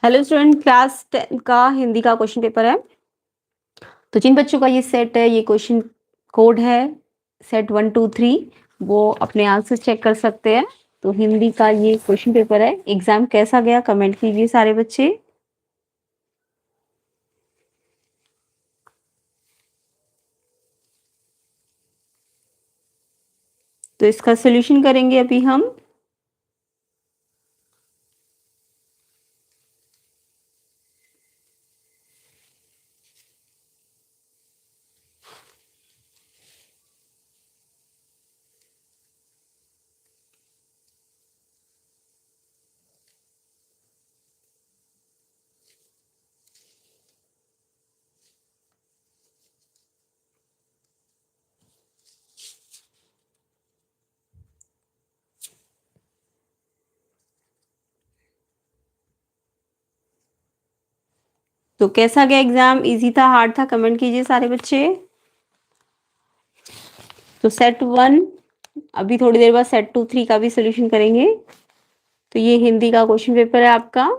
Hello student, class 10 का हिंदी का question paper है। तो जिन बच्चों का ये सेट है, ये क्वेश्चन कोड है सेट 1 2 3, वो अपने आंसर चेक कर सकते हैं। तो हिंदी का ये क्वेश्चन पेपर है। एग्जाम कैसा गया कमेंट कीजिए सारे बच्चे। तो इसका सोल्यूशन करेंगे अभी हम। तो कैसा गया एग्जाम? इजी था, हार्ड था? कमेंट कीजिए सारे बच्चे। तो सेट 1, अभी थोड़ी देर बाद सेट 2 3 का भी सोल्यूशन करेंगे। तो ये हिंदी का क्वेश्चन पेपर है आपका।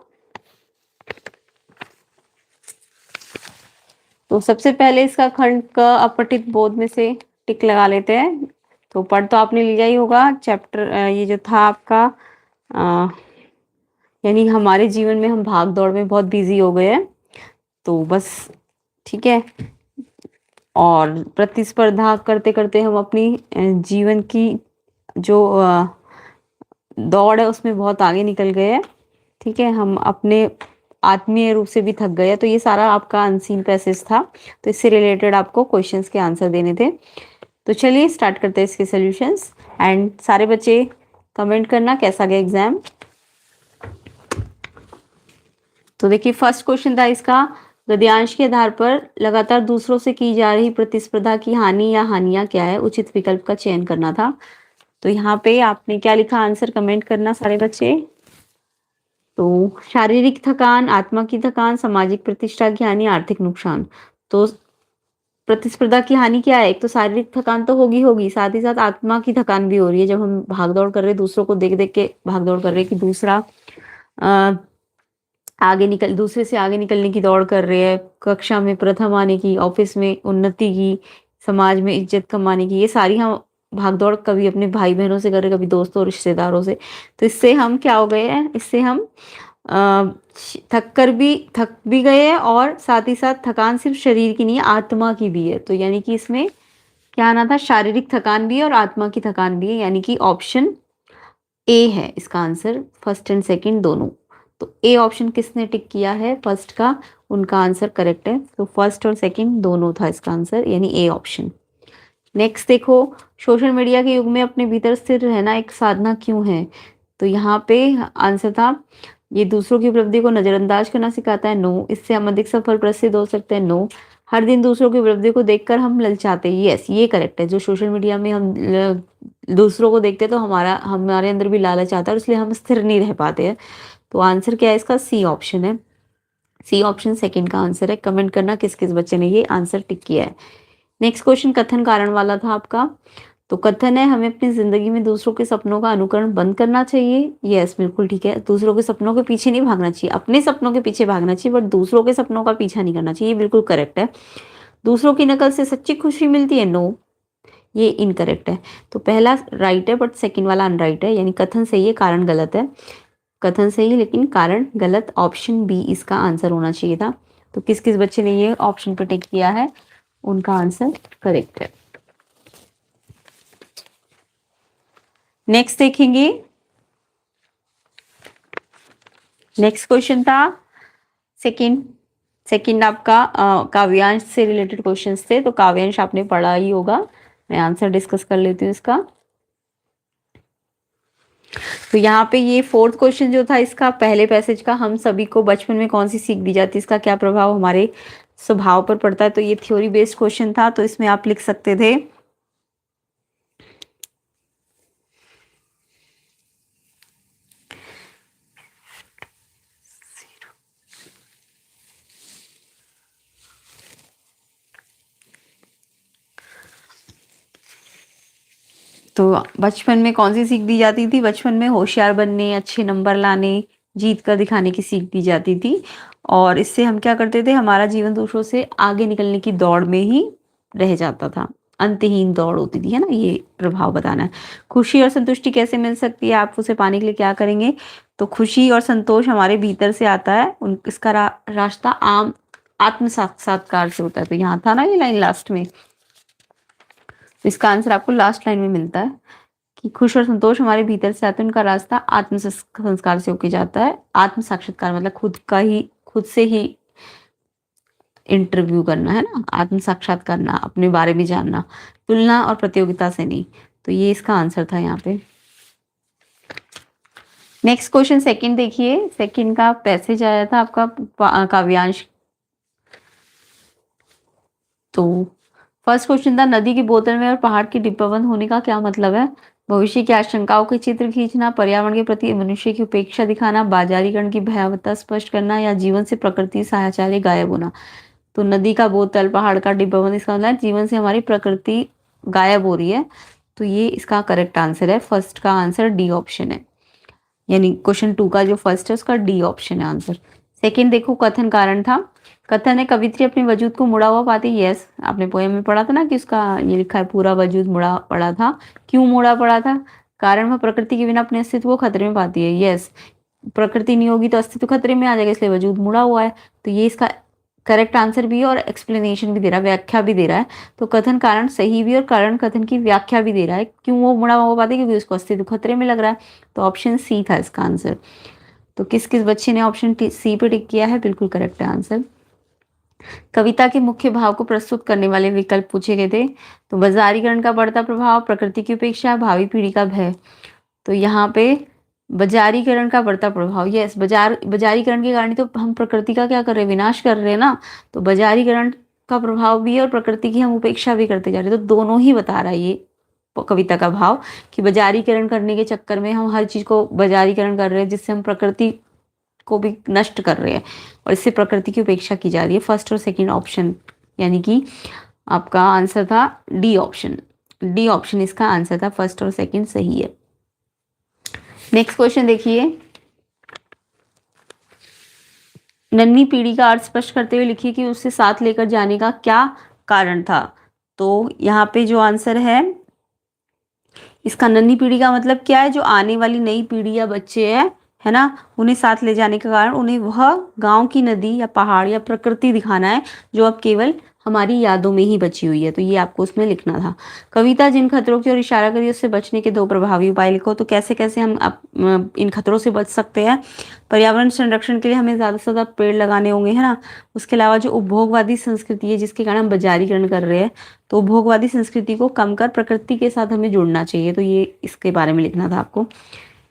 तो सबसे पहले इसका खंड का अपठित बोध में से टिक लगा लेते हैं। तो पढ़ तो आपने लिया ही होगा चैप्टर, ये जो था आपका, अ, यानी हमारे जीवन में हम भाग दौड़ में बहुत बिजी हो गए हैं। तो बस ठीक है। और प्रतिस्पर्धा करते करते हम अपनी जीवन की जो दौड़ है उसमें बहुत आगे निकल गए हैं। ठीक है, हम अपने आत्मीय रूप से भी थक गए। तो ये सारा आपका अनसीन पैसेज था। तो इससे रिलेटेड आपको क्वेश्चंस के आंसर देने थे। तो चलिए स्टार्ट करते हैं इसके सॉल्यूशंस। एंड सारे बच्चे कमेंट करना कैसा गया एग्जाम। तो देखिए, फर्स्ट क्वेश्चन था इसका, गद्यांश के आधार पर लगातार दूसरों से की जा रही प्रतिस्पर्धा की हानि या हानियां क्या है, उचित विकल्प का चयन करना था। तो यहाँ पे आपने क्या लिखा, आंसर कमेंट करना सारे बच्चे। तो शारीरिक थकान, आत्मा की थकान, सामाजिक प्रतिष्ठा की हानि, आर्थिक नुकसान। तो प्रतिस्पर्धा की हानि क्या है? एक तो शारीरिक थकान तो होगी होगी, साथ ही साथ आत्मा की थकान भी हो रही है। जब हम भाग दौड़ कर रहे हैं, दूसरों को देख देख के भाग दौड़ कर रहे हैं कि दूसरा दूसरे से आगे निकलने की दौड़ कर रहे हैं, कक्षा में प्रथम आने की, ऑफिस में उन्नति की, समाज में इज्जत कमाने की, ये सारी हम भाग दौड़ कभी अपने भाई बहनों से कर रहे, कभी दोस्तों रिश्तेदारों से। तो इससे हम क्या हो गए हैं, इससे हम अ, थक भी गए हैं, और साथ ही साथ थकान सिर्फ शरीर की नहीं है, आत्मा की भी है। तो यानी कि इसमें क्या आना था, शारीरिक थकान भी है और आत्मा की थकान भी है, यानी कि ऑप्शन ए है इसका आंसर, फर्स्ट एंड सेकंड दोनों। तो ए ऑप्शन किसने टिक किया है फर्स्ट का, उनका आंसर करेक्ट है। तो फर्स्ट और सेकंड दोनों था इसका आंसर, यानी ए ऑप्शन। नेक्स्ट देखो, सोशल मीडिया के युग में अपने भीतर स्थिर रहना एक साधना क्यों है? तो यहाँ पे आंसर था, ये दूसरों की उपलब्धि को नजरअंदाज करना सिखाता है, नो। इससे हम अधिक सफल प्रसिद्ध हो सकते हैं, नो। हर दिन दूसरों की उपलब्धि को देखकर हम ललचाते हैं, यस ये करेक्ट है। जो सोशल मीडिया में हम दूसरों को देखते हैं तो हमारे अंदर भी लालच आता है, और इसलिए हम स्थिर नहीं रह पाते हैं। तो आंसर क्या है इसका, सी ऑप्शन है। सी ऑप्शन सेकंड का आंसर है। कमेंट करना किस किस बच्चे ने ये आंसर टिक किया है। नेक्स्ट क्वेश्चन कथन कारण वाला था आपका। तो कथन है, हमें अपनी जिंदगी में दूसरों के सपनों का अनुकरण बंद करना चाहिए। यस बिल्कुल ठीक है, दूसरों के सपनों के पीछे नहीं भागना चाहिए, अपने सपनों के पीछे भागना चाहिए, बट दूसरों के सपनों का पीछा नहीं करना चाहिए, ये बिल्कुल करेक्ट है। दूसरों की नकल से सच्ची खुशी मिलती है, नो, ये इनकरेक्ट है। तो पहला राइट है, बट सेकंड वाला अनराइट है, यानी कथन सही है, कारण गलत है। कथन सही लेकिन कारण गलत, ऑप्शन बी इसका आंसर होना चाहिए था। तो किस किस बच्चे ने ये ऑप्शन पे टिक किया है, उनका आंसर करेक्ट है। नेक्स्ट देखेंगे, नेक्स्ट क्वेश्चन था सेकंड। सेकंड आपका काव्यांश से रिलेटेड क्वेश्चंस थे। तो काव्यांश आपने पढ़ा ही होगा, मैं आंसर डिस्कस कर लेती हूँ इसका। तो यहाँ पे ये फोर्थ क्वेश्चन जो था इसका, पहले पैसेज का, हम सभी को बचपन में कौन सी सीख दी जाती है, इसका क्या प्रभाव हमारे स्वभाव पर पड़ता है। तो ये थ्योरी बेस्ड क्वेश्चन था, तो इसमें आप लिख सकते थे, तो बचपन में कौन सी सीख दी जाती थी, बचपन में होशियार बनने, अच्छे नंबर लाने, जीत कर दिखाने की सीख दी जाती थी। और इससे हम क्या करते थे, हमारा जीवन दूसरों से आगे निकलने की दौड़ में ही रह जाता था, अंतहीन दौड़ होती थी, है ना, ये प्रभाव बताना है। खुशी और संतुष्टि कैसे मिल सकती है, आप उसे पाने के लिए क्या करेंगे, तो खुशी और संतोष हमारे भीतर से आता है, इसका रास्ता आत्म साक्षात्कार से होता है। तो यहाँ था ना ये लाइन लास्ट में, तो इसका आंसर आपको लास्ट लाइन में मिलता है कि खुश और संतोष हमारे भीतर से आता है, उनका रास्ता आत्म संस्कार से होके जाता है। आत्म साक्षात्कार मतलब खुद से ही इंटरव्यू करना, है ना, आत्म साक्षात करना, अपने बारे में जानना, तुलना और प्रतियोगिता से नहीं। तो ये इसका आंसर था यहाँ पे। नेक्स्ट क्वेश्चन सेकंड देखिए, सेकंड का पैसेज आया था आपका काव्यांश। तो फर्स्ट क्वेश्चन था, नदी की बोतल में और पहाड़ की डिब्बाबंद होने का क्या मतलब है। भविष्य की आशंकाओं के चित्र खींचना, पर्यावरण के प्रति मनुष्य की उपेक्षा दिखाना, बाजारीकरण की भयावहता स्पष्ट करना, या जीवन से प्रकृति साहचर्य गायब होना। तो नदी का बोतल, पहाड़ का डिब्बाबंद, इसका मतलब जीवन से हमारी प्रकृति गायब हो रही है। तो ये इसका करेक्ट आंसर है, फर्स्ट का आंसर डी ऑप्शन है, यानी क्वेश्चन 2 का जो फर्स्ट है उसका डी ऑप्शन है आंसर। सेकंड देखो, कथन कारण था। कथन है, कवित्री अपने वजूद को मुड़ा हुआ पाती। यस, आपने पोएम में पढ़ा था ना कि उसका ये लिखा है, पूरा वजूद मुड़ा पड़ा था। क्यों मुड़ा पड़ा था, कारण वह प्रकृति के बिना अपने अस्तित्व को खतरे में पाती है। यस, प्रकृति नहीं होगी तो अस्तित्व खतरे में आ जाएगा, इसलिए वजूद मुड़ा हुआ है। तो ये इसका करेक्ट आंसर भी है, और एक्सप्लेनेशन भी दे रहा है, व्याख्या भी दे रहा है। तो कथन कारण सही भी, और कारण कथन की व्याख्या भी दे रहा है, क्यों वो मुड़ा हुआ पाती है, क्योंकि उसको अस्तित्व खतरे में लग रहा है। तो ऑप्शन सी था इसका आंसर। तो किस किस बच्चे ने ऑप्शन सी पे टिक किया है, बिल्कुल करेक्ट है आंसर। कविता के मुख्य भाव को प्रस्तुत करने वाले विकल्प पूछे गए थे। तो बाजारीकरण का बढ़ता प्रभाव, प्रकृति की उपेक्षा, भावी पीढ़ी का भय। तो यहाँ पे बाजारीकरण का बढ़ता प्रभाव, यस, बाजारीकरण के कारण तो हम प्रकृति का क्या कर रहे हैं, विनाश कर रहे हैं ना। तो बाजारीकरण का प्रभाव भी है, और प्रकृति की हम उपेक्षा भी करते जा रहे हैं। तो दोनों ही बता रहा है ये कविता का भाव, कि बाजारीकरण करने के चक्कर में हम हर चीज को बाजारीकरण कर रहे हैं, जिससे हम प्रकृति को भी नष्ट कर रहे हैं, और इससे प्रकृति की उपेक्षा की जा रही है। फर्स्ट और सेकंड ऑप्शन, यानी कि आपका आंसर था डी ऑप्शन। डी ऑप्शन इसका आंसर था, फर्स्ट और सेकंड सही है। नेक्स्ट क्वेश्चन देखिए, नन्ही पीढ़ी का अर्थ स्पष्ट करते हुए लिखिए कि उससे साथ लेकर जाने का क्या कारण था। तो यहाँ पे जो आंसर है इसका, नन्ही पीढ़ी का मतलब क्या है, जो आने वाली नई पीढ़ी या बच्चे है ना, उन्हें साथ ले जाने का कारण उन्हें वह गांव की नदी या पहाड़ या प्रकृति दिखाना है, जो अब केवल हमारी यादों में ही बची हुई है। तो ये आपको उसमें लिखना था। कविता जिन खतरों की ओर इशारा करिए, उससे बचने के 2 प्रभावी उपाय लिखो। तो कैसे कैसे हम इन खतरों से बच सकते हैं। पर्यावरण संरक्षण के लिए हमें ज़्यादा से ज़्यादा पेड़ लगाने होंगे, है ना। उसके अलावा जो उपभोगवादी संस्कृति है, जिसके कारण हम बाजारीकरण कर रहे हैं, तो उपभोगवादी संस्कृति को कम कर प्रकृति के साथ हमें जुड़ना चाहिए। तो ये इसके बारे में लिखना था आपको।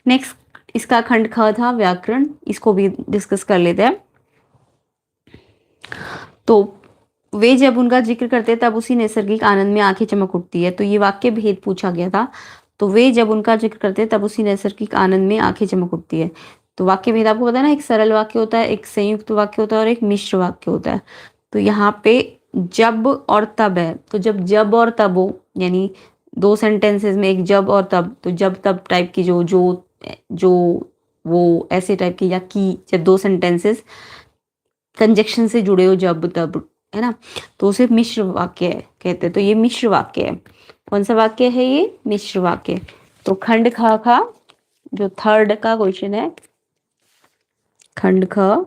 नेक्स्ट इसका खंड ख था, व्याकरण, इसको भी डिस्कस कर लेते हैं। तो वे जब उनका जिक्र करते तब उसी नैसर्गिक आनंद में आंखें चमक उठती है। तो ये वाक्य भेद पूछा गया था। तो वे जब उनका जिक्र करते तब उसी नैसर्गिक आनंद में आंखें चमक उठती है। तो वाक्य भेद आपको पता है ना, एक सरल वाक्य होता है, एक संयुक्त वाक्य होता है, और एक मिश्र वाक्य होता है। तो यहाँ पे जब और तब है, तो जब और तब हो, यानी 2 सेंटेंसेस में एक जब और तब, तो जब तब टाइप की जो वो ऐसे टाइप की, या की, जब 2 सेंटेंसेस कंजक्शन से जुड़े हो, जब तब, है ना, तो उसे मिश्र वाक्य कहते हैं। तो ये मिश्र वाक्य है। कौन सा वाक्य है ये, मिश्र वाक्य। तो खंड ख का जो थर्ड का क्वेश्चन है, खंड ख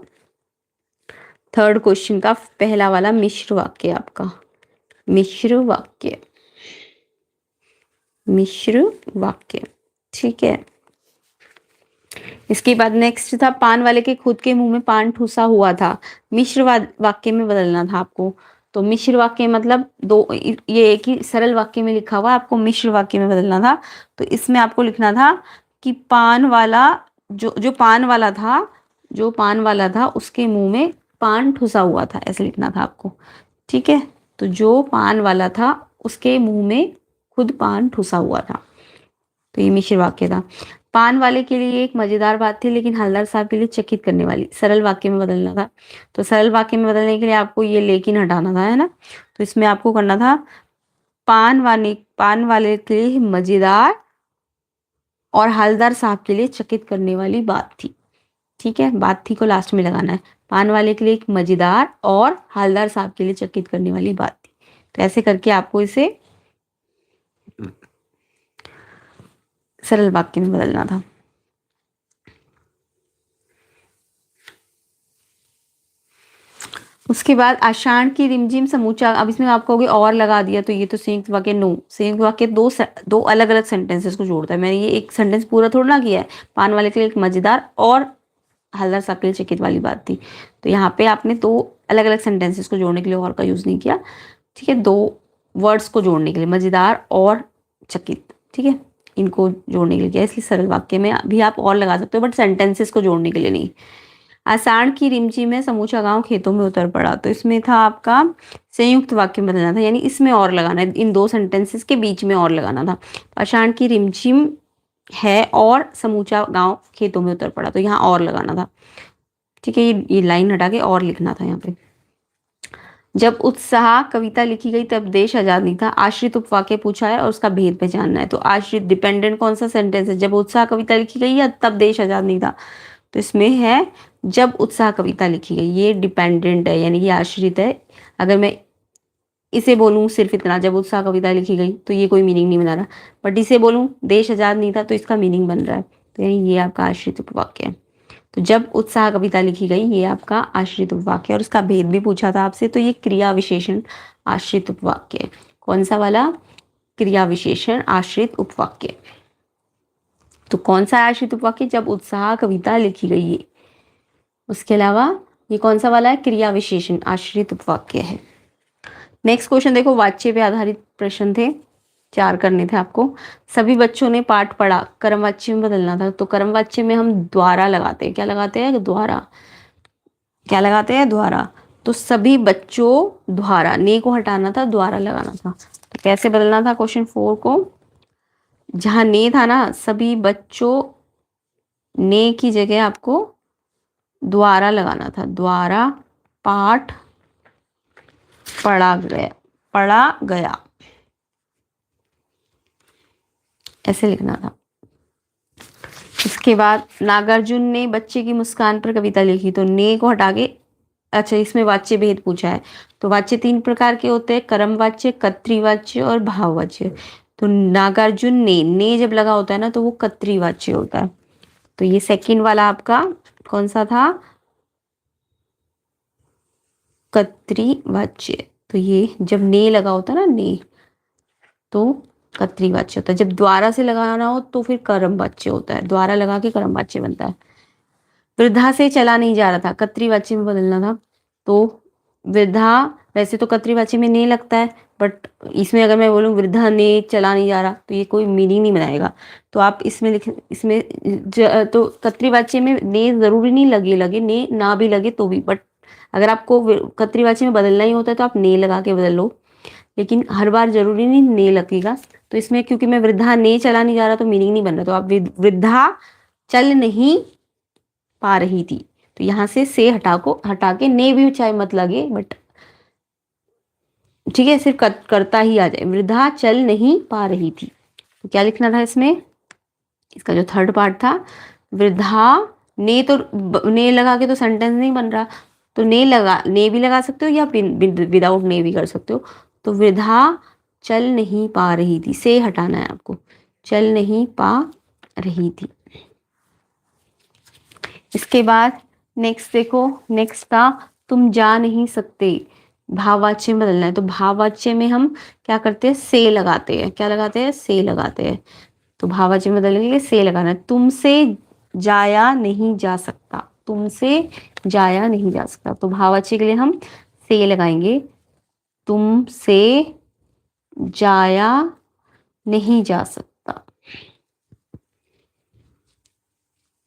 थर्ड क्वेश्चन का पहला वाला मिश्र वाक्य आपका, मिश्र वाक्य, मिश्र वाक्य, ठीक है। इसके बाद नेक्स्ट था, पान वाले के खुद के मुंह में पान ठूसा हुआ था। मिश्र वाक्य में बदलना था आपको। तो मिश्र वाक्य मतलब ये एक ही सरल वाक्य में लिखा हुआ, आपको मिश्र वाक्य में बदलना था। तो इसमें आपको लिखना था कि पान वाला, जो पान वाला था उसके मुंह में पान ठुसा हुआ था, ऐसे लिखना था आपको, ठीक है। तो जो पान वाला था उसके मुंह में खुद पान ठुसा हुआ था। तो ये मिश्र वाक्य था। पान वाले के लिए एक मजेदार बात थी, लेकिन हलदर साहब के लिए चकित करने वाली। सरल वाक्य में बदलना था। तो सरल वाक्य में बदलने के लिए आपको ये लेकिन हटाना था, है ना। तो इसमें आपको करना था, पान वाले के लिए मजेदार और हलदर साहब के लिए चकित करने वाली बात थी, ठीक है, बात थी को लास्ट में लगाना है। पान वाले के लिए एक मजेदार और हालदार साहब के लिए चकित करने वाली बात थी। तो ऐसे करके आपको इसे सरल वाक्य में बदलना था। उसके बाद आषाढ़ की रिमझिम समूचा, अब इसमें आप कहोगे और लगा दिया तो ये तो संयुक्त वाक्य, नो, संयुक्त वाक्य दो अलग अलग सेंटेंसेस को जोड़ता है। मैंने ये एक सेंटेंस पूरा थोड़ा ना किया है। पान वाले के लिए एक मजेदार और हल्दर साहब के लिए चकित वाली बात थी। तो यहाँ पे आपने दो अलग अलग सेंटेंसेस को जोड़ने के लिए और का यूज नहीं किया। ठीक है, दो वर्ड्स को जोड़ने के लिए, मजेदार और चकित, ठीक है, इनको जोड़ने के लिए किया। इसलिए सरल वाक्य में भी आप और लगा सकते हो, बट सेंटेंसेस को जोड़ने के लिए नहीं। आषाढ़ की रिमझिम में समूचा गांव खेतों में उतर पड़ा, तो इसमें था आपका संयुक्त वाक्य में बदलना था, यानी इसमें और लगाना है, इन दो सेंटेंसेस के बीच में और लगाना था। आषाढ़ की रिमझिम है और समूचा गांव खेतों में उतर पड़ा, तो यहाँ और लगाना था। ठीक है, ये लाइन हटा के और लिखना था यहाँ पे। जब उत्साह कविता लिखी गई तब देश आजाद नहीं था। आश्रित उपवाक्य पूछा है और उसका भेद पहचानना है। तो आश्रित डिपेंडेंट कौन सा सेंटेंस है? जब उत्साह कविता लिखी गई या तब देश आजाद नहीं था? तो इसमें है जब उत्साह कविता लिखी गई, ये डिपेंडेंट है, यानी ये आश्रित है। अगर मैं इसे बोलूं सिर्फ इतना, जब उत्साह कविता लिखी गई, तो ये कोई मीनिंग नहीं बना रहा। बट इसे बोलूं देश आजाद नहीं था, तो इसका मीनिंग बन रहा है। तो यानी ये आपका आश्रित उपवाक्य है। तो जब उत्साह कविता लिखी गई, ये आपका आश्रित उपवाक्य, और उसका भेद भी पूछा था आपसे, तो ये क्रिया विशेषण आश्रित उपवाक्य। कौन सा वाला? क्रिया विशेषण आश्रित उपवाक्य। तो कौन सा आश्रित उपवाक्य? जब उत्साह कविता लिखी गई है। उसके अलावा ये कौन सा वाला है? क्रिया विशेषण आश्रित उपवाक्य है। नेक्स्ट क्वेश्चन देखो, वाच्य पे आधारित प्रश्न थे, 4 करने थे आपको। सभी बच्चों ने पाठ पढ़ा, कर्म वाच्य में बदलना था। तो कर्म वाच्य में हम द्वारा लगाते हैं। क्या लगाते हैं? द्वारा। क्या लगाते हैं? द्वारा। तो सभी बच्चों द्वारा, ने को हटाना था, द्वारा लगाना था। तो कैसे बदलना था क्वेश्चन 4 को? जहां ने था ना, सभी बच्चों, ने की जगह आपको द्वारा लगाना था। द्वारा पाठ पढ़ा गया, पढ़ा गया, ऐसे लिखना था। इसके बाद नागार्जुन ने बच्चे की मुस्कान पर कविता लिखी, तो ने को हटा के, अच्छा इसमें वाच्य भेद पूछा है। तो वाच्य 3 प्रकार के होते हैं, कर्म वाच्य, कर्तृवाच्य और भाववाच्य। तो नागार्जुन ने जब लगा होता है ना, तो वो कर्तृवाच्य होता है। तो ये सेकंड वाला आपका कौन सा था? कर्तृवाच्य। तो ये जब ने लगा होता है ना, ने, तो कर्तृवाच्य होता है। जब द्वारा से लगाना हो तो फिर कर्म वाच्य होता है, द्वारा लगा के कर्म वाच्य बनता है। वृद्धा से चला नहीं जा रहा था, कर्तृवाच्य में बदलना था। तो वृद्धा, वैसे तो कर्तृवाच्य में नहीं लगता है, बट इसमें अगर मैं बोलूँ वृद्धा ने चला नहीं जा रहा, तो ये कोई मीनिंग नहीं बनाएगा। तो आप इसमें लिख, इसमें तो कर्तृवाच्य में ने जरूरी नहीं लगे, ने ना भी लगे तो भी, बट अगर आपको कर्तृवाच्य में बदलना ही होता है तो आप ने लगा के बदल लो, लेकिन हर बार जरूरी नहीं ने लगेगा। तो इसमें क्योंकि मैं वृद्धा ने चला नहीं जा रहा, तो मीनिंग नहीं बन रहा, तो आप वृद्धा चल नहीं पा रही थी, तो यहाँ से हटा के ने भी चाहे मत लगे, बट ठीक है, सिर्फ करता ही आ जाए। वृद्धा चल नहीं पा रही थी, तो क्या लिखना था इसमें? इसका जो थर्ड पार्ट था, वृद्धा, ने तो ने लगा के तो सेंटेंस नहीं बन रहा, तो ने भी लगा सकते हो या विदाउट ने भी कर सकते हो। तो वृद्धा चल नहीं पा रही थी, से हटाना है आपको, चल नहीं पा रही थी। इसके बाद नेक्स्ट देखो, नेक्स्ट था तुम जा नहीं सकते, भाववाच्य में बदलना है। तो भाववाच्य में हम क्या करते हैं? से लगाते हैं। क्या लगाते हैं? से लगाते हैं। तो भाववाच्य में बदलने के लिए से लगाना है। तुमसे जाया नहीं जा सकता, तुमसे जाया नहीं जा सकता, तो भाववाच्य के लिए हम से लगाएंगे। तुमसे जाया नहीं जा सकता,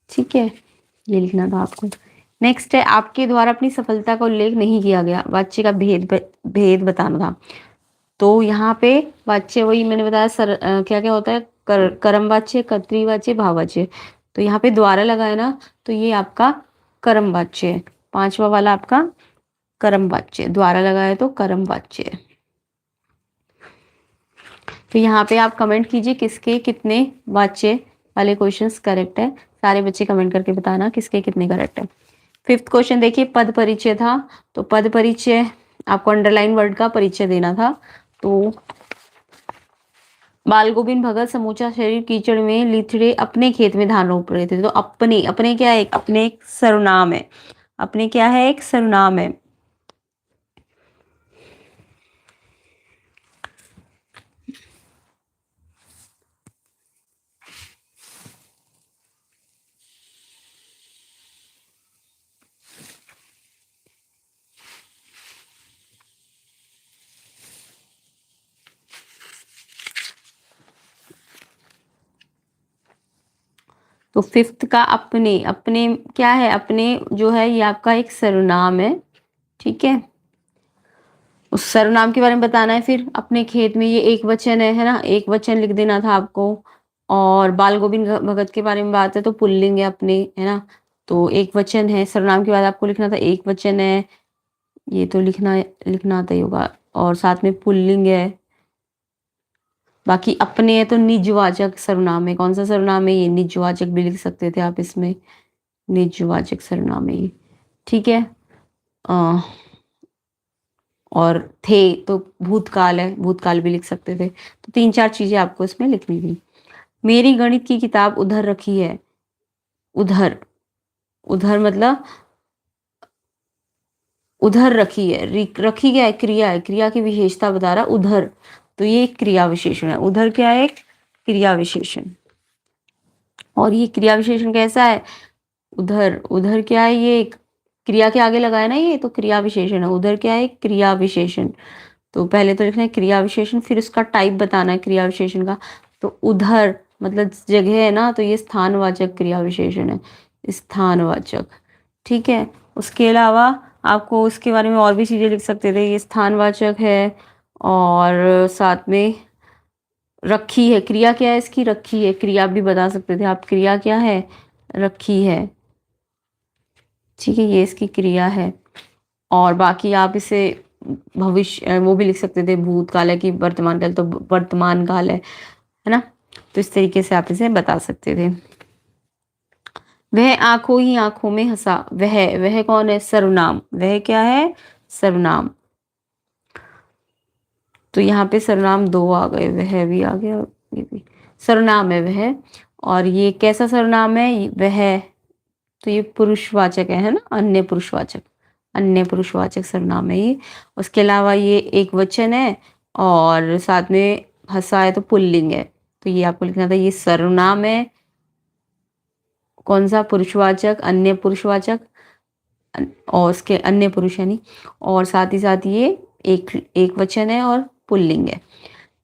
ठीक है, ये लिखना था आपको। नेक्स्ट है आपके द्वारा अपनी सफलता का उल्लेख नहीं किया गया, वाच्य का भेद बताना था। तो यहाँ पे वाच्य वही मैंने बताया, क्या क्या होता है? कर्म वाच्य, कर्तृवाच्य, भाववाच्य। तो यहाँ पे द्वारा लगाया ना, तो ये आपका कर्म वाच्य है। 5वां वाला आपका कर्म वाच्य, द्वारा लगाया तो कर्म वाच्य है। तो यहाँ पे आप कमेंट कीजिए किसके कितने वाच्य वाले क्वेश्चंस करेक्ट है। सारे बच्चे कमेंट करके बताना किसके कितने करेक्ट है। 5th क्वेश्चन देखिए, पद परिचय था। तो पद परिचय आपको अंडरलाइन वर्ड का परिचय देना था। तो बाल गोविंद भगत समूचा शरीर कीचड़ में लिथड़े अपने खेत में धान रोप रहे थे। तो अपने, अपने क्या है, अपने एक सर्वनाम है। अपने क्या है, एक सर्वनाम है। तो 5th का अपने, अपने क्या है, अपने जो है ये आपका एक सर्वनाम है। ठीक है, उस सर्वनाम के बारे में बताना है। फिर अपने खेत में ये एक वचन है ना, एक वचन लिख देना था आपको। और बाल गोविंद भगत के बारे में बात है तो पुल्लिंग है अपने, है ना। तो एक वचन है, सर्वनाम के बाद आपको लिखना था एक वचन है, ये तो लिखना आता ही होगा। और साथ में पुल्लिंग है। बाकी अपने है तो निजवाचक सर्वनाम है। कौन सा सर्वनाम है ये, निजवाचक भी लिख सकते थे आप इसमें, निजवाचक सर्वनाम है ये। ठीक है। और थे तो भूतकाल है, भूतकाल भी लिख सकते थे। तो 3-4 चीजें आपको इसमें लिखनी थी। मेरी गणित की किताब उधर रखी है। उधर, उधर मतलब उधर रखी है, रखी क्या है, क्रिया है, क्रिया की विशेषता बता रहा उधर। तो ये एक क्रिया विशेषण है। उधर क्या है, एक क्रिया विशेषण। और ये क्रिया विशेषण कैसा है, उधर, उधर क्या है, ये एक क्रिया के आगे लगाया ना, ये तो क्रिया विशेषण है। उधर क्या है, क्रिया विशेषण। तो पहले तो लिखना है क्रिया विशेषण, फिर उसका टाइप बताना है क्रिया विशेषण का। तो उधर मतलब जगह है ना, तो ये स्थानवाचक क्रिया विशेषण है, स्थानवाचक। ठीक है। उसके अलावा आपको उसके बारे में और भी चीजें लिख सकते थे। ये स्थानवाचक है। और साथ में रखी है, क्रिया क्या है इसकी, रखी है, क्रिया भी बता सकते थे आप, क्रिया क्या है, रखी है। ठीक है, ये इसकी क्रिया है। और बाकी आप इसे भविष्य वो भी लिख सकते थे, भूतकाल है कि वर्तमान काल, तो वर्तमान काल है ना। तो इस तरीके से आप इसे बता सकते थे। वह आंखों ही आंखों में हंसा। वह कौन है, सर्वनाम। वह क्या है, सर्वनाम। तो यहाँ पे सर्वनाम 2 आ गए, वह भी आ गया, ये भी सर्वनाम है वह। और ये कैसा सर्वनाम है, वह, तो ये पुरुषवाचक है ना, अन्य पुरुषवाचक, अन्य पुरुषवाचक सर्वनाम है ये। उसके अलावा ये एक वचन है। और साथ में हंसा है तो पुल्लिंग है। तो ये आपको लिखना था, ये सर्वनाम है, कौन सा, पुरुषवाचक, अन्य पुरुषवाचक, और उसके अन्य पुरुष यानी। और साथ ही साथ ये एक एक वचन है और पुल्लिंग है।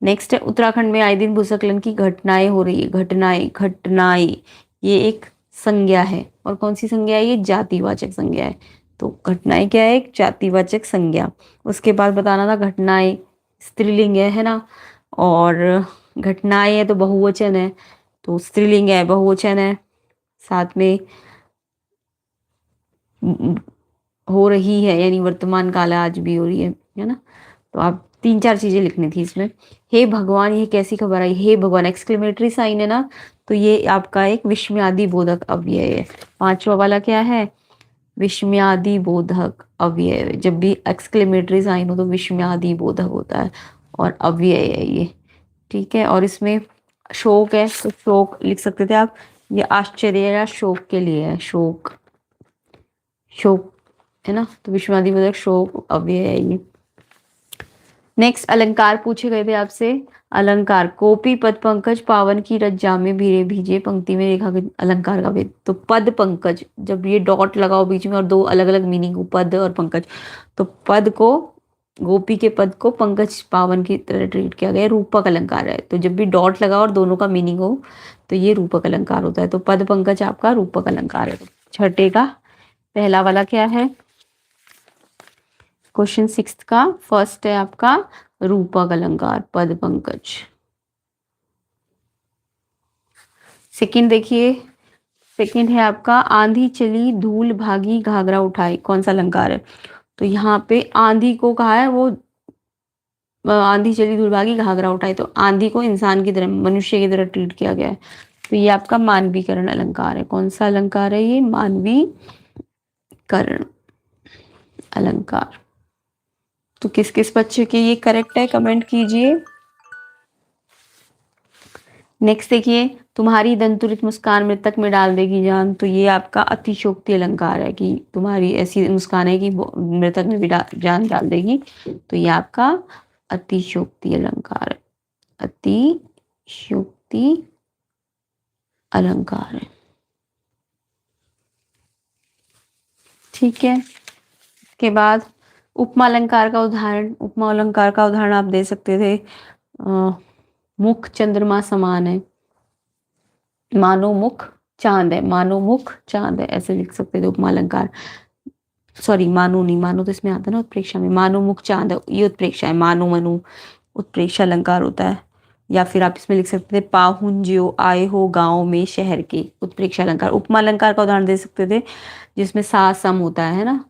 नेक्स्ट है, उत्तराखंड में आए दिन भूस्खलन की घटनाएं हो रही है। घटनाएं, घटनाएं, ये एक संज्ञा है। और कौन सी संज्ञा है, ये जातिवाचक संज्ञा है। तो घटनाएं क्या है, एक जातिवाचक संज्ञा। उसके बाद बताना था घटनाएं स्त्रीलिंग है ना। और घटनाएं है तो बहुवचन है, तो स्त्रीलिंग है, बहुवचन है। साथ में हो रही है यानी वर्तमान काल है, आज भी हो रही है ना। तो आप 3-4 चीजें लिखनी थी इसमें। हे भगवान, ये कैसी खबर आई, हे भगवान एक्सक्लेमेटरी साइन है ना। तो ये आपका एक विस्मयादि बोधक अव्यय है। 5वां वाला क्या है, विस्मयादि बोधक अव्यय। जब भी एक्सक्लेमेटरी साइन हो तो विस्मयादि बोधक होता है और अव्यय है ये। ठीक है। और इसमें शोक है तो शोक लिख सकते थे आप, ये आश्चर्य या शोक के लिए है, शोक, शोक है ना। तो विस्मयादि बोधक शोक अव्यय है ये। नेक्स्ट अलंकार पूछे गए थे आपसे। अलंकार, कोपी पद पंकज पावन की रज जामे भीरे भीजे, पंक्ति में रेखा अलंकार का भेद। तो पद पंकज, जब ये डॉट लगाओ बीच में और 2 अलग अलग मीनिंग हो, पद और पंकज। तो पद को, गोपी के पद को पंकज पावन की तरह ट्रीट किया गया, रूपक अलंकार है। तो जब भी डॉट लगाओ और दोनों का मीनिंग हो तो ये रूपक अलंकार होता है। तो पद पंकज आपका रूपक अलंकार है। छठे का पहला वाला क्या है, क्वेश्चन 6 का फर्स्ट है आपका रूपक अलंकार, पद पंकज। सेकंड देखिए, सेकंड है आपका आंधी चली धूल भागी घाघरा उठाई। कौन सा अलंकार है, तो यहाँ पे आंधी को कहा है वो, आंधी चली धूल भागी घाघरा उठाई। तो आंधी को इंसान की तरह, मनुष्य की तरह ट्रीट किया गया है। तो ये आपका मानवीकरण अलंकार है। कौन सा अलंकार है ये? मानवीकरण अलंकार। तो किस किस बच्चे के ये करेक्ट है, कमेंट कीजिए। नेक्स्ट देखिए, तुम्हारी दंतुरित मुस्कान मृतक में डाल देगी जान। तो ये आपका अतिशयोक्ति अलंकार है कि तुम्हारी ऐसी मुस्कान है कि वो मृतक में भी जान डाल देगी। तो ये आपका अतिशयोक्ति अलंकार है। अतिशयोक्ति अलंकार है। ठीक है, इसके बाद उपमा अलंकार का उदाहरण। उपमा अलंकार का उदाहरण आप दे सकते थे, मुख चंद्रमा समान है, मानो मुख चांद है, मानो मुख चांद है, ऐसे लिख सकते थे उपमा अलंकार। सॉरी, मानो नहीं, मानो तो इसमें आता है ना उत्प्रेक्षा में, मानो मुख चांद है ये उत्प्रेक्षा है, मानो मनु उत्प्रेक्षा अलंकार होता है। या फिर आप इसमें लिख सकते थे, पाहुन ज्यो आए हो गांव में शहर के, उत्प्रेक्षा अलंकार। उपमा अलंकार का उदाहरण दे सकते थे जिसमें सा सम होता है ना।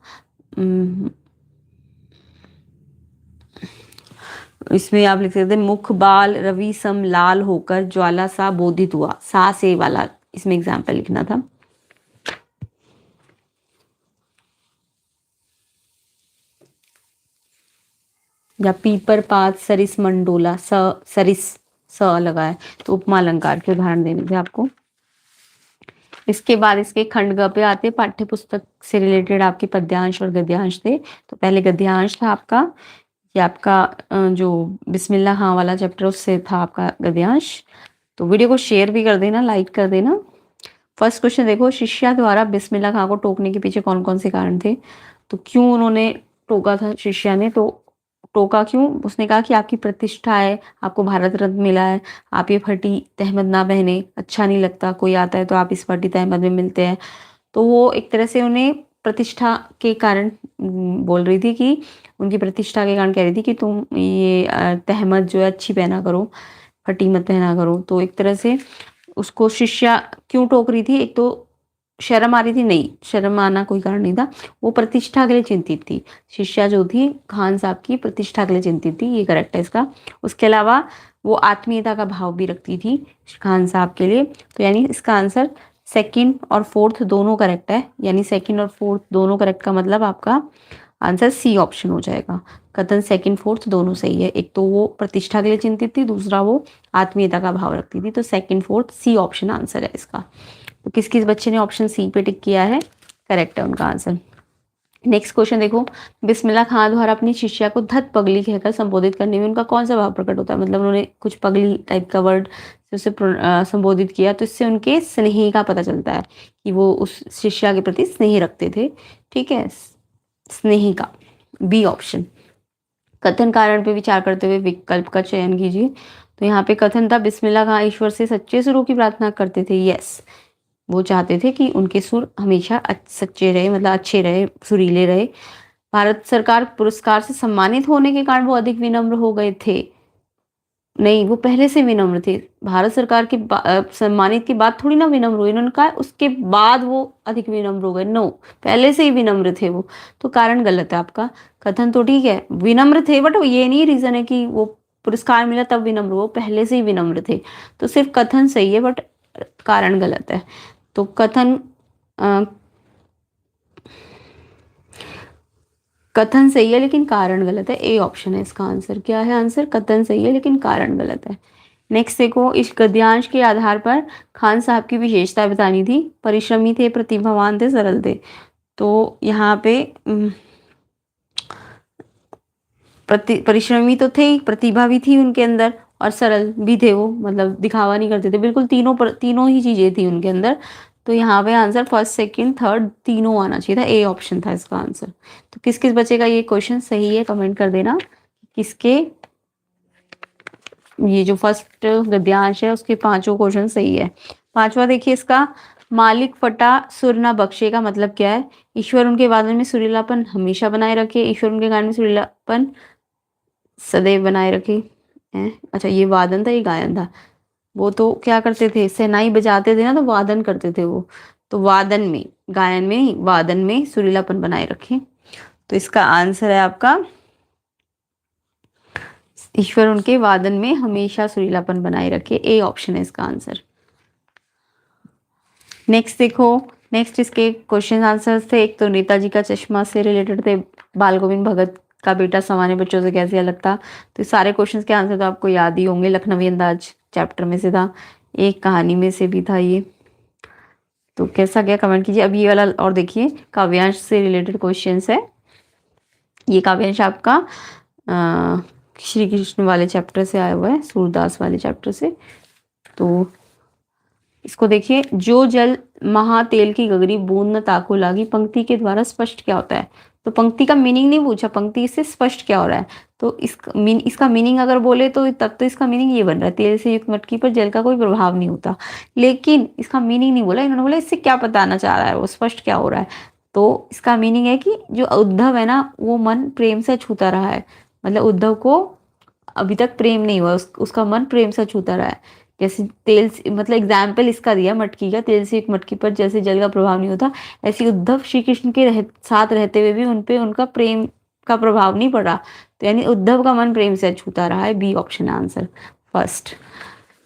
इसमें आप लिख सकते थे, मुख बाल रवि सम लाल होकर ज्वाला सा बोधित हुआ। सा से वाला इसमें एग्जाम्पल लिखना था। या पीपर पात सरिस मंडोला, सरिस स लगा है, तो उपमा अलंकार के उदाहरण देने थे आपको। इसके बाद इसके खंड ग पे आते, पाठ्य पुस्तक से रिलेटेड आपके पद्यांश और गद्यांश थे। तो पहले गद्यांश था आपका, ये आपका जो बिस्मिल्लाह खां वाला चैप्टर उससे था आपका गद्यांश। तो वीडियो को शेयर भी कर देना, लाइक कर देना। फर्स्ट क्वेश्चन देखो, शिष्या द्वारा बिस्मिल्लाह खां को टोकने के पीछे कौन कौन से कारण थे? तो क्यों उन्होंने टोका था शिष्या ने? तो टोका क्यों? उसने कहा कि आपकी प्रतिष्ठा है, आपको भारत रत्न मिला है, आप ये फटी तहमद ना पहने, अच्छा नहीं लगता, कोई आता है तो आप इस फटी तहमद में मिलते हैं। तो वो एक तरह से उन्हें प्रतिष्ठा के कारण बोल रही थी, कि उनकी प्रतिष्ठा के कारण कह रही थी कि तुम ये तहमद जो है अच्छी पहना करो, फटी मत पहना करो। तो एक तरह से उसको शिष्या क्यों टोक रही थी? एक तो शर्म आ रही थी? नहीं, शर्म आना कोई कारण नहीं था, वो प्रतिष्ठा के लिए चिंतित थी। शिष्या जो थी खान साहब की प्रतिष्ठा के लिए चिंतित थी, ये करेक्ट है इसका। उसके अलावा वो आत्मीयता का भाव भी रखती थी खान साहब के लिए। तो यानी इसका आंसर सेकंड और फोर्थ दोनों करेक्ट है। यानी सेकंड और फोर्थ दोनों करेक्ट का मतलब आपका आंसर सी ऑप्शन हो जाएगा। कथन सेकंड फोर्थ दोनों सही है। एक तो वो प्रतिष्ठा के लिए चिंतित थी, दूसरा वो आत्मीयता का भाव रखती थी। तो second fourth C option answer है इसका। तो किस किस बच्चे ने ऑप्शन सी पे टिक किया है? करेक्ट है उनका आंसर। नेक्स्ट क्वेश्चन देखो, बिस्मिल्लाह खां द्वारा अपनी शिष्या को धत पगली कहकर संबोधित करने में उनका कौन सा भाव प्रकट होता है? मतलब उन्होंने कुछ पगली टाइप का वर्ड से उसे संबोधित किया, तो इससे उनके स्नेह का पता चलता है कि वो उस शिष्या के प्रति स्नेह रखते थे। ठीक है, स्नेह का बी ऑप्शन। कथन कारण पे विचार करते हुए विकल्प का चयन कीजिए। तो यहाँ पे कथन था, बिस्मिल्लाह खां ईश्वर से सच्चे सुरों की प्रार्थना करते थे। यस, वो चाहते थे कि उनके सुर हमेशा सच्चे रहे, मतलब अच्छे रहे, सुरीले रहे। भारत सरकार पुरस्कार से सम्मानित होने के कारण वो अधिक विनम्र हो गए थे? नहीं, वो पहले से विनम्र थे। भारत सरकार के सम्मानित के बाद थोड़ी ना विनम्र हुए। इन्होंने कहा उसके बाद वो अधिक विनम्र हो गए। नो, पहले से ही विनम्र थे वो। तो कारण गलत है आपका। कथन तो ठीक है, विनम्र थे, बट ये नहीं रीजन है कि वो पुरस्कार मिला तब विनम्र, वो पहले से ही विनम्र थे। तो सिर्फ कथन सही है, बट कारण गलत है। तो कथन सही है लेकिन कारण गलत है। ए ऑप्शन है इसका आंसर। क्या है आंसर? कथन सही है लेकिन कारण गलत है। नेक्स्ट देखो, इस गद्यांश के आधार पर खान साहब की विशेषता बतानी थी। परिश्रमी थे, प्रतिभावान थे, सरल थे। तो यहाँ पे परिश्रमी तो थे, प्रतिभा भी थी उनके अंदर, और सरल भी थे वो, मतलब दिखावा नहीं करते थे बिल्कुल। तीनों ही चीजें थी उनके अंदर। तो यहाँ पे आंसर फर्स्ट सेकंड थर्ड तीनों आना चाहिए था। ए ऑप्शन था इसका आंसर। तो किस किस बच्चे का ये क्वेश्चन सही है, कमेंट कर देना। किसके ये जो फर्स्ट गद्यांश है उसके पांचों क्वेश्चन सही है। पांचवा देखिए इसका, मालिक फटा सुर न बख्शे का मतलब क्या है? ईश्वर उनके वादन में सुरीलापन हमेशा बनाए रखे, ईश्वर उनके गान में सुरीलापन सदैव बनाए रखे हैं। अच्छा, ये वादन था, ये गायन था। वो तो क्या करते थे, शहनाई बजाते थे ना, तो वादन करते थे वो। तो वादन में, गायन में, वादन में सुरीलापन बनाए रखे। तो इसका आंसर है आपका, ईश्वर उनके वादन में हमेशा सुरीलापन बनाए रखे। ए ऑप्शन है इसका आंसर। नेक्स्ट देखो, नेक्स्ट इसके क्वेश्चन आंसर्स थे। एक तो नेताजी का चश्मा से रिलेटेड थे, बाल गोविंद भगत का बेटा सामान्य बच्चों से कैसे अलग था। तो सारे क्वेश्चंस के आंसर तो आपको याद ही होंगे, लखनवी अंदाज चैप्टर में से था, एक कहानी में से भी था ये। तो कैसा गया कमेंट कीजिए। अब ये वाला और देखिए, काव्यांश से रिलेटेड क्वेश्चंस है। ये काव्यांश आपका श्री कृष्ण वाले चैप्टर से आया हुआ है, सूरदास वाले चैप्टर से। तो इसको देखिए, जो जल महातेल की गगरी बूंद न ताको लागी, पंक्ति के द्वारा स्पष्ट क्या होता है। तो पंक्ति का मीनिंग नहीं पूछा, पंक्ति से स्पष्ट क्या हो रहा है। तो इसका मीनिंग अगर बोले तो तब तो इसका मीनिंग ये बन रहा है, तेल से युक्त मटकी पर जल का कोई प्रभाव नहीं होता। लेकिन इसका मीनिंग नहीं बोला, इन्होंने बोला इससे क्या बताना चाह रहा है, वो स्पष्ट क्या हो रहा है। तो इसका मीनिंग है कि जो उद्धव है ना, वो मन प्रेम से छूता रहा है। मतलब उद्धव को अभी तक प्रेम नहीं हुआ, उसका मन प्रेम से छूता रहा है। जैसे तेल से, मतलब एग्जाम्पल इसका दिया मटकी का, तेल से एक मटकी पर जैसे जल का प्रभाव नहीं होता, ऐसे उद्धव श्री कृष्ण के साथ रहते हुए भी उनपे उनका प्रेम का प्रभाव नहीं पड़ा। तो यानी उद्धव का मन प्रेम से छूता रहा है, B option answer first.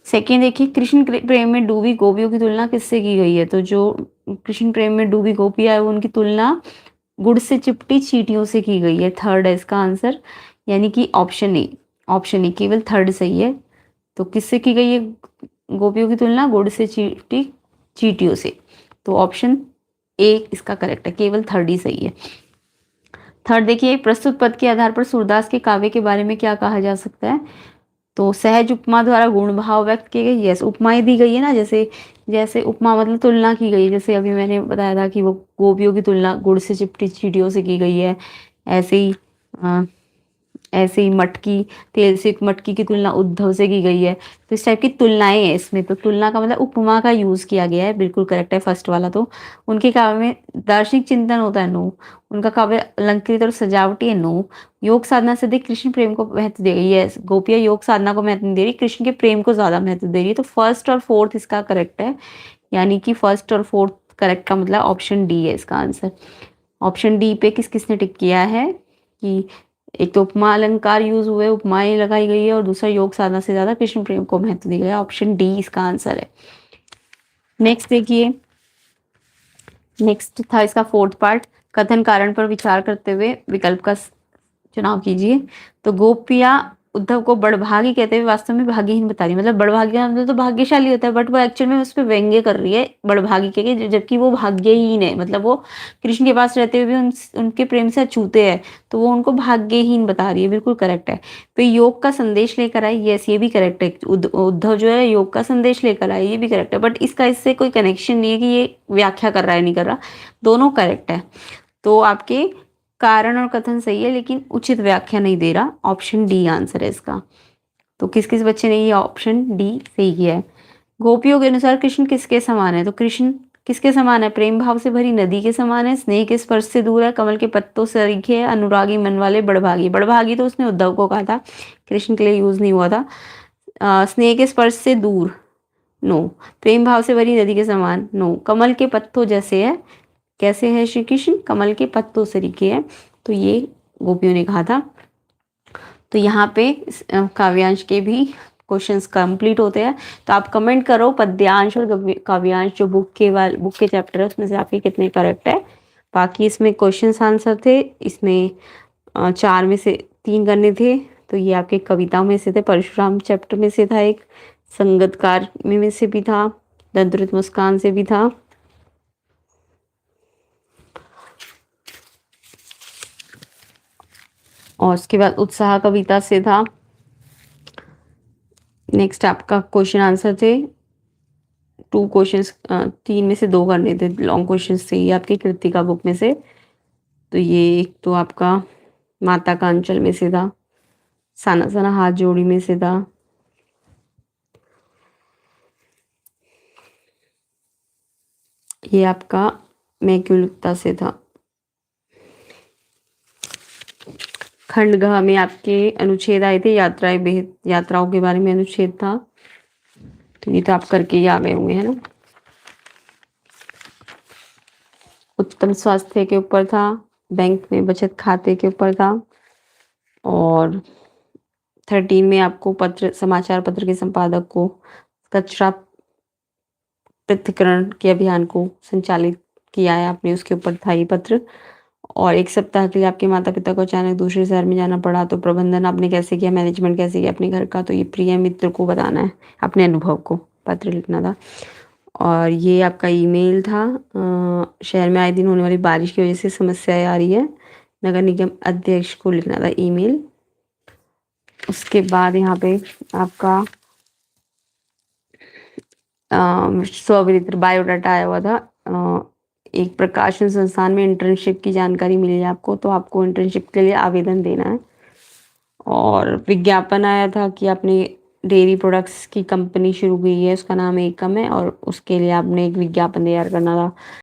Second देखिए, कृष्ण प्रेम में डूबी गोपियों की तुलना किससे की गई है। तो जो कृष्ण प्रेम में डूबी गोपियां है, उनकी तुलना गुड़ से चिपटी चींटियों से की गई है। थर्ड है इसका आंसर, यानी कि ऑप्शन ए, ऑप्शन ए केवल थर्ड सही है। तो किससे की गई है गोपियों की तुलना, गुड़ से चिपटी चींटियों से। तो ऑप्शन ए इसका करेक्ट है, केवल थर्ड ही सही है। थर्ड देखिए, प्रस्तुत पद के आधार पर सूरदास के काव्य के बारे में क्या कहा जा सकता है। तो सहज उपमा द्वारा गुण भाव व्यक्त किए गए। यस, उपमाएं दी गई है ना, जैसे जैसे उपमा मतलब तुलना की गई है, जैसे अभी मैंने बताया था कि वो गोपियों की तुलना गुड़ से चिपटी चींटियों से की गई है। ऐसे ही ऐसे ही मटकी, तेल से मटकी की तुलना उद्धव से की गई है। तो इस टाइप की तुलनाएं हैं इसमें। तो तुलना का मतलब उपमा का यूज किया गया है, बिल्कुल करेक्ट है फर्स्ट वाला। तो उनके काव्य में दार्शनिक चिंतन होता है, नो। उनका काव्य अलंकृत और सजावटी है, नो। योग साधना से अधिक कृष्ण प्रेम को महत्व दे रही है, गोपियां योग साधना को महत्व नहीं दे रही, कृष्ण के प्रेम को ज्यादा महत्व दे रही है। तो फर्स्ट और फोर्थ इसका करेक्ट है, यानी कि फर्स्ट और फोर्थ करेक्ट का मतलब ऑप्शन डी है इसका आंसर। ऑप्शन डी पे किस किसने टिक किया है कि एक तो उपमा अलंकार यूज हुए, उपमाएं लगाई गई है, और दूसरा योग साधना से ज्यादा कृष्ण प्रेम को महत्व दिया गया। ऑप्शन डी इसका आंसर है। नेक्स्ट देखिए, नेक्स्ट था इसका फोर्थ पार्ट, कथन कारण पर विचार करते हुए विकल्प का चुनाव कीजिए। तो गोपियां उद्धव को बड़भागी कहते हुए वास्तव में भाग्यहीन बता रही है। मतलब बड़भागी का मतलब तो भाग्यशाली होता है, बट वो एक्चुअल में उस पर व्यंग्य कर रही है बड़भागी के, जबकि वो भाग्यहीन है। मतलब वो कृष्ण के पास रहते हुए भी उनके प्रेम से अछूते हैं, तो वो उनको भाग्यहीन बता रही है, बिल्कुल करेक्ट है। फिर योग का संदेश लेकर आई, यस ये भी करेक्ट है। उद्धव जो है योग का संदेश लेकर आए, ये भी करेक्ट है, बट इसका इससे कोई कनेक्शन नहीं है कि ये व्याख्या कर रहा है नहीं कर रहा, दोनों करेक्ट है। तो आपके कारण और कथन सही है, लेकिन उचित व्याख्या नहीं दे रहा। ऑप्शन डी आंसर है इसका। तो किस किस बच्चे ने ये ऑप्शन डी सही किया है। गोपियों के अनुसार कृष्ण किसके समान है। तो कृष्ण किसके समान है, प्रेम भाव से भरी नदी के समान है, स्नेह के स्पर्श से दूर है, कमल के पत्तों से सरीखे है, अनुरागी मन वाले, बड़भागी। बड़भागी तो उसने उद्धव को कहा था, कृष्ण के लिए यूज नहीं हुआ था। स्नेह के स्पर्श से दूर, नो। प्रेम भाव से भरी नदी के समान, नो। कमल के पत्तों जैसे है, कैसे है श्री कृष्ण, कमल के पत्तों से रिखे है। तो ये गोपियों ने कहा था। तो यहाँ पे काव्यांश के भी क्वेश्चंस कंप्लीट होते हैं। तो आप कमेंट करो पद्यांश और काव्यांश जो बुक के चैप्टर है उसमें से आपके कितने करेक्ट है। बाकी इसमें क्वेश्चंस आंसर थे, इसमें 4 में से 3 करने थे। तो ये आपके कविता में से थे, परशुराम चैप्टर में से था एक, संगतकार में से भी था, दंतरित मुस्कान से भी था, और उसके बाद उत्साह कविता से था। नेक्स्ट आपका क्वेश्चन आंसर थे 2 क्वेश्चंस, 3 में से 2 करने थे, लॉन्ग क्वेश्चंस थे ये आपकी कृतिका बुक में से। तो ये एक तो आपका माता का अंचल में से था, साना साना हाथ जोड़ी में से था, ये आपका मैं क्यों लिखता से था, खंड घ में आपके अनुच्छेद आए थे, यात्राओं के बारे में अनुच्छेद था। तो ये तो आप करके ही आ गए होंगे, है ना। उत्तम स्वास्थ्य के ऊपर था, बैंक में बचत खाते के ऊपर था, और 13 में आपको समाचार पत्र के संपादक को कचरा पृथक्करण के अभियान को संचालित किया है आपने, उसके ऊपर था ये पत्र। और 1 सप्ताह के लिए आपके माता-पिता को अचानक दूसरे शहर में जाना पड़ा, तो प्रबंधन आपने कैसे किया, मैनेजमेंट कैसे किया अपने घर का, तो ये प्रिय मित्र को बताना है, अपने अनुभव को पत्र लिखना था। और ये आपका ईमेल था। शहर में आए दिन होने वाली बारिश की वजह से समस्याएँ आ रही है, नगर निगम अध्यक्ष को लिखना था ईमेल। उसके बाद यहाँ पे आपका स्वविदित्र बायोडाटा आया हुआ था। एक प्रकाशन संस्थान में इंटर्नशिप की जानकारी मिली है आपको, तो आपको इंटर्नशिप के लिए आवेदन देना है। और विज्ञापन आया था कि आपने डेयरी प्रोडक्ट्स की कंपनी शुरू की है, उसका नाम एकम है और उसके लिए आपने एक विज्ञापन तैयार करना था।